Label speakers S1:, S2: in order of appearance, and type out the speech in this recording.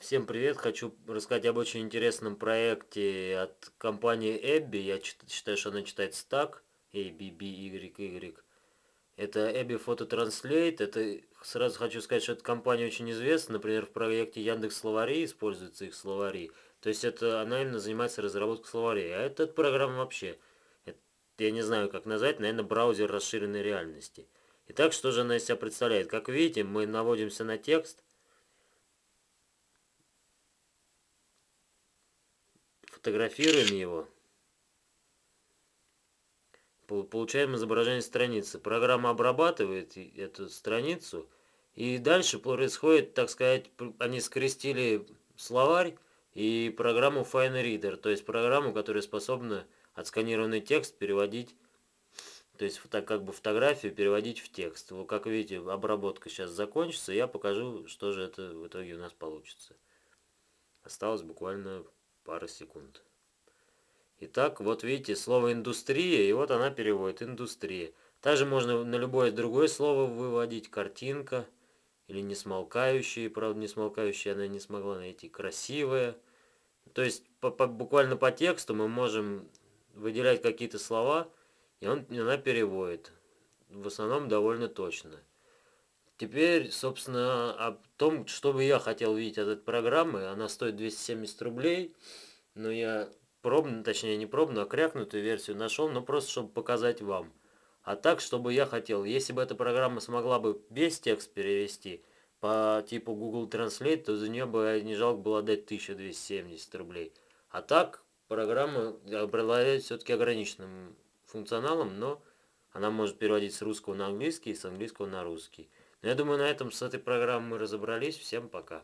S1: Всем привет! Хочу рассказать об очень интересном проекте от компании Ebby. Я считаю, что она читается так. A-B-B-Y-Y. Это Ebby Photo Translate. Это сразу хочу сказать, что эта компания очень известна. Например, в проекте Яндекс Словари используются их словари. То есть это она именно занимается разработкой словарей. А эта программа вообще, это, я не знаю, как назвать, наверное, браузер расширенной реальности. Итак, что же она из себя представляет? Как видите, мы наводимся на текст, фотографируем его. Получаем изображение страницы. Программа обрабатывает эту страницу, и дальше происходит, так сказать, они скрестили словарь и программу Fine Reader, то есть программу, которая способна отсканированный текст переводить, то есть так как бы фотографию переводить в текст. Вот как видите, обработка сейчас закончится, и я покажу, что же это в итоге у нас получится. Осталось буквально пара секунд. Итак, вот видите, слово индустрия, и вот она переводит индустрия. Также можно на любое другое слово выводить картинка или несмолкающая, правда несмолкающая она не смогла найти, красивая. То есть буквально по тексту мы можем выделять какие-то слова, и она переводит. В основном довольно точно. Теперь, собственно, о том, что бы я хотел видеть от этой программы. Она стоит 270 рублей. Но я пробную, точнее не пробную, а крякнутую версию нашел, но просто чтобы показать вам. А так, чтобы я хотел, если бы эта программа смогла бы весь текст перевести по типу Google Translate, то за нее бы не жалко было дать 1270 рублей. А так, программа обладает все-таки ограниченным функционалом, но она может переводить с русского на английский и с английского на русский. Но я думаю, на этом с этой программой мы разобрались. Всем пока.